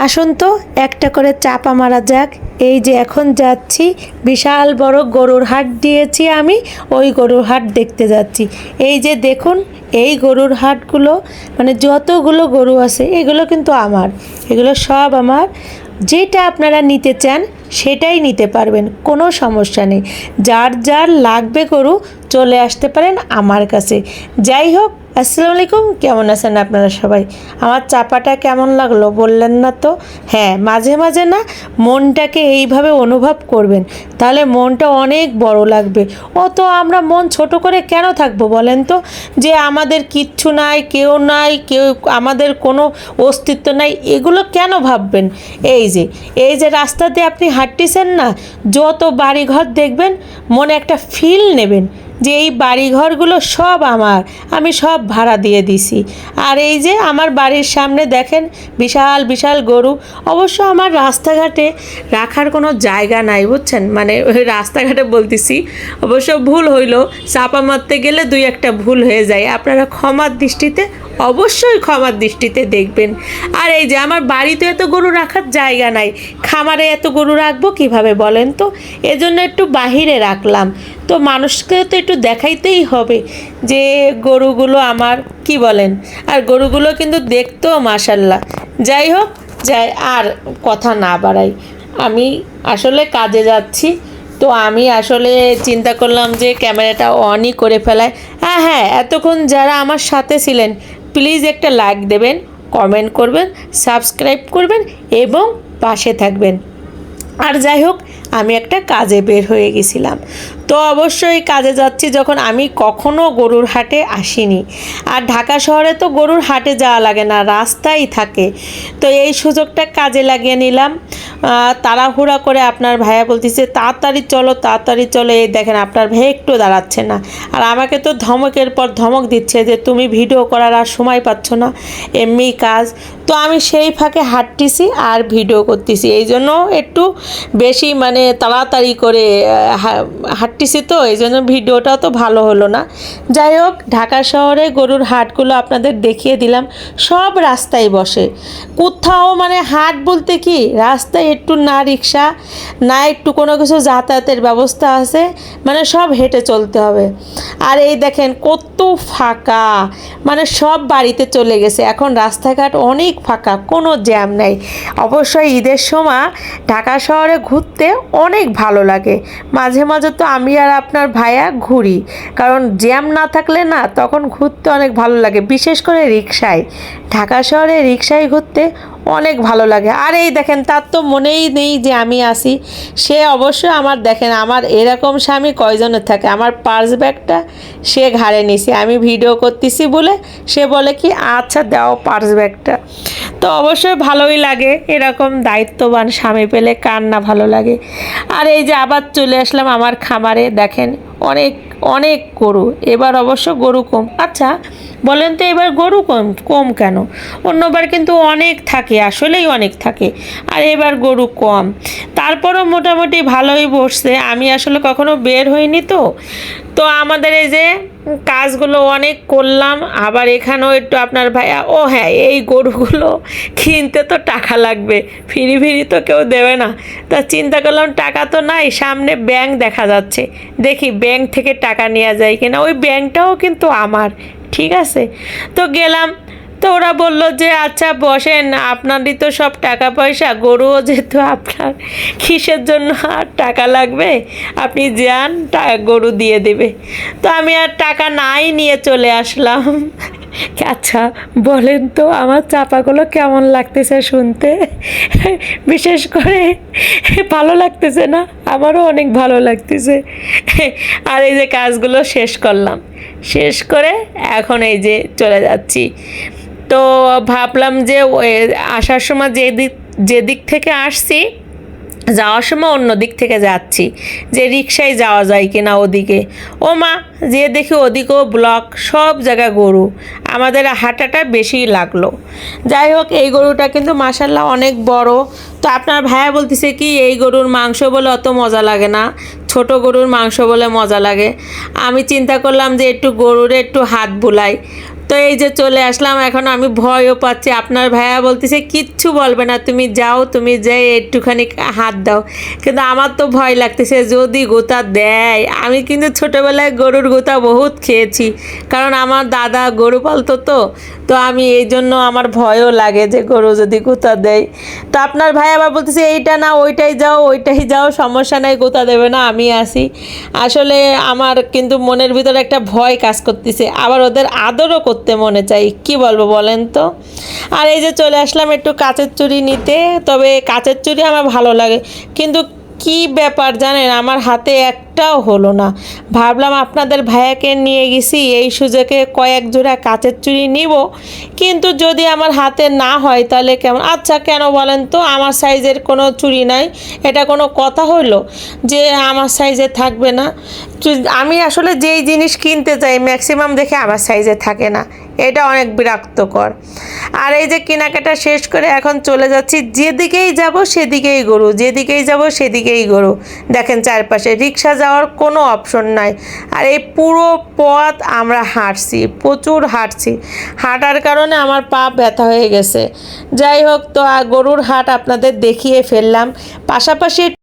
আসুন তো একটা করে চাপা মারা যাক। এই যে এখন যাচ্ছি, বিশাল বড় গরুর হাট দিয়েছি আমি, ওই গরুর হাট দেখতে যাচ্ছি। এই যে দেখুন, এই গরুর হাটগুলো মানে যতগুলো গরু আছে এগুলো কিন্তু আমার, এগুলো সব আমার। যেটা আপনারা নিতে চান সেটাই নিতে পারবেন, কোনো সমস্যা নেই। যার যার লাগবে গরু চলে আসতে পারেন আমার কাছে। যাই হোক, আসসালামু আলাইকুম, কেমন আছেন আপনারা সবাই? আমার চাপাটা কেমন লাগলো বললেন না তো? হ্যাঁ, মাঝে মাঝে না মনটাকে এইভাবে অনুভব করবেন, তাহলে মনটা অনেক বড় লাগবে। অত আমরা মন ছোট করে কেন থাকবো বলেন তো? যে আমাদের কিচ্ছু নাই, কেউ নাই, কেউ আমাদের কোনো অস্তিত্ব নাই, এগুলো কেন ভাববেন? এই যে রাস্তাতে আপনি হাঁটতেছেন না, যত বাড়িঘর দেখবেন মনে একটা ফিল নেবেন যে এই বাড়িঘরগুলো সব আমার, আমি সব ভাড়া দিয়ে দিছি। আর এই যে আমার বাড়ির সামনে দেখেন বিশাল বিশাল গরু। অবশ্য আমার রাস্তাঘাটে রাখার কোনো জায়গা নাই, বুঝছেন? মানে ওই রাস্তাঘাটে বলতেছি, অবশ্য ভুল হইল, চাপা মারতে গেলে দুই একটা ভুল হয়ে যায়, আপনারা ক্ষমার দৃষ্টিতে, অবশ্যই ক্ষমার দৃষ্টিতে দেখবেন। আর এই যে আমার বাড়িতে এত গরু রাখার জায়গা নাই, খামারে এত গরু রাখবো কিভাবে বলেন তো? এজন্য একটু বাহিরে রাখলাম। তো মানুষকে তো একটু দেখাইতেই হবে যে গরুগুলো আমার, কি বলেন? আর গরুগুলো কিন্তু দেখতেও মাশাল্লাহ। যাই হোক, আর কথা না বাড়াই, আমি আসলে কাজে যাচ্ছি। তো আমি আসলে চিন্তা করলাম যে ক্যামেরাটা অনই করে ফেলায়। হ্যাঁ, এতক্ষণ যারা আমার সাথে ছিলেন প্লিজ একটা লাইক দেবেন, কমেন্ট করবেন, সাবস্ক্রাইব করবেন এবং পাশে থাকবেন। আর যাই হোক, আমি একটা কাজে বের হয়ে গেছিলাম। তো অবশ্যই কাজে যাচ্ছি যখন, আমি কখনো গরুর হাটে আসিনি। আর ঢাকা শহরে তো গরুর হাটে যাওয়া লাগে না, রাস্তায় থাকে। তো এই সুযোগটা কাজে লাগিয়ে নিলাম। তাড়াহুড়া করে আপনার ভাইয়া বলতেছে তাড়াতাড়ি চলো, তাড়াতাড়ি চলো। এই দেখেন আপনার ভাই একটু দাঁড়াচ্ছে না, আর আমাকে তো ধমকের পর ধমক দিচ্ছে যে তুমি ভিডিও করার আর সময় পাচ্ছ না, এমনি কাজ। তো আমি সেই ফাঁকে হাঁটতেছি আর ভিডিও করতেছি, এই জন্য একটু বেশি মানে তাড়াতাড়ি করে হাঁটতেছি, তো এই জন্য ভিডিওটাও তো ভালো হলো না। যাই হোক, ঢাকা শহরে গরুর হাটগুলো আপনাদের দেখিয়ে দিলাম, সব রাস্তায় বসে। কোথাও মানে হাট বলতে কি, রাস্তায় একটু না রিক্সা, না একটু কোনো কিছু যাতায়াতের ব্যবস্থা আছে, মানে সব হেঁটে চলতে হবে। আর এই দেখেন কত ফাঁকা, মানে সব বাড়িতে চলে গেছে এখন, রাস্তাঘাট অনেক ফাঁকা, কোনো জ্যাম নেই। অবশ্যই ঈদের সময় ঢাকা শহরে ঘুরতে অনেক ভালো লাগে। মাঝে মাঝে তো আমি আর আপনার ভাইয়া ঘুরি, কারণ জ্যাম না থাকলে না তখন ঘুরতে অনেক ভালো লাগে, বিশেষ করে রিক্সায়। ঢাকা শহরে রিক্সায় ঘুরতে অনেক ভালো লাগে। আর এই দেখেন, তার তো মনেই নেই যে আমি আসি। সে অবশ্যই আমার, দেখেন আমার এরকম স্বামী কয়জনের থাকে, আমার পার্স ব্যাগটা সে ঘাড়ে নিছে, আমি ভিডিও করতেছি বলে সে বলে কি আচ্ছা দাও পার্স ব্যাগটা। তো অবশ্যই ভালোই লাগে, এরকম দায়িত্ববান স্বামী পেলে কার না ভালো লাগে। আর এই যে আবার চলে আসলাম আমার খামারে, দেখেন অনেক অনেক গরু। এবার অবশ্য গরু কম। আচ্ছা বলেন তো, এবার গরু কম কম কেন? অন্যবার কিন্তু অনেক থাকে, আসলেই অনেক থাকে, আর এবার গরু কম। তারপরও মোটামুটি ভালোই বসছে। আমি আসলে কখনো বের হইনি, তো আমাদের এই যে কাজগুলো অনেক করলাম। আবার এখানেও একটু আপনার ভাইয়া, ও হ্যাঁ, এই গরুগুলো কিনতে তো টাকা লাগবে, ফ্রি ফ্রি তো কেউ দেবে না। তা চিন্তা করলাম টাকা তো নাই, সামনে ব্যাংক দেখা যাচ্ছে, দেখি ব্যাংক থেকে টাকা নেওয়া যায় কিনা। ওই ব্যাংকটাও কিন্তু আমার, ঠিক আছে। তো গেলাম, তো ওরা বললো যে আচ্ছা বসেন, আপনারই তো সব টাকা পয়সা, গরুও যেহেতু আপনার, কিসের জন্য আর টাকা লাগবে, আপনি যান, গরু দিয়ে দেবে। তো আমি আর টাকা নাই নিয়ে চলে আসলাম। আচ্ছা বলেন তো, আমার চাপাগুলো কেমন লাগতেছে শুনতে? বিশেষ করে ভালো লাগতেছে না? আমারও অনেক ভালো লাগতেছে। আর এই যে কাজগুলো শেষ করলাম, শেষ করে এখন এই যে চলে যাচ্ছি। তো ভাবলাম যে আসার সময় যে দিক থেকে আসছি, যাওয়ার সময় অন্য দিক থেকে যাচ্ছি, যে রিক্সায় যাওয়া যায় কিনা ওদিকে। ও মা, যে দেখি ওদিকেও ব্লক, সব জায়গায় গরু, আমাদের হাঁটাটা বেশি লাগলো। যাই হোক, এই গরুটা কিন্তু মাশাল্লাহ অনেক বড়। তো আপনার ভাইয়া বলতেছে কি এই গরুর মাংস বলে অত মজা লাগে না, ছোট গরুর মাংস বলে মজা লাগে। আমি চিন্তা করলাম যে একটু গরুরে একটু হাত বুলাই। তো এই যে চলে আসলাম, এখন আমি ভয়ও পাচ্ছি। আপনার ভাইয়া বলতেছে কিচ্ছু বলবে না, তুমি যাও, তুমি যাই একটুখানি হাত দাও। কিন্তু আমার তো ভয় লাগতেছে যদি গোতা দেয়। আমি কিন্তু ছোটোবেলায় গরুর গোতা বহুত খেয়েছি, কারণ আমার দাদা গরু পালতো। তো আমি এই জন্য আমার ভয়ও লাগে যে গরু যদি গোতা দেয়। তো আপনার ভাই আবার বলতেছে এইটা না ওইটাই যাও, ওইটাই যাও, সমস্যা নাই, গোতা দেবে না, আমি আসি। আসলে আমার কিন্তু মনের ভিতরে একটা ভয় কাজ করতেছে, আবার ওদের আদরও করতে মনে চাই, কি বলবো বলেন তো। আর এই যে চলে আসলাম একটু কাচের চুড়ি নিতে। তবে কাচের চুড়ি আমার ভালো লাগে, কিন্তু কি ব্যাপার জানেন, আমার হাতে একটাও হলো না। ভাবলাম আপনাদের ভাইয়াকে নিয়ে গেছি এই সুযোগে কয়েক জোড়া কাচের চুড়ি নিব, কিন্তু যদি আমার হাতে না হয় তাহলে কেমন। আচ্ছা কেন বলেন তো, আমার সাইজের কোনো চুড়ি নাই, এটা কোনো কথা হলো যে আমার সাইজে থাকবে না। আমি আসলে যেই জিনিস কিনতে চাই ম্যাক্সিমাম দেখে আমার সাইজে থাকে না, এটা অনেক বিরক্তকর। আর এই যে কেনাকাটা শেষ করে এখন চলে যাচ্ছি, যেদিকেই যাব সেদিকেই গরু, যেদিকেই যাব সেদিকেই গরু। দেখেন চারপাশে রিক্সা যাওয়ার কোনো অপশন নাই। আর এই পুরো পথ আমরা হাঁটছি, প্রচুর হাঁটছি, হাঁটার কারণে আমার পা ব্যথা হয়ে গেছে। যাই হোক, তো গরুর হাট আপনাদের দেখিয়ে ফেললাম, পাশাপাশি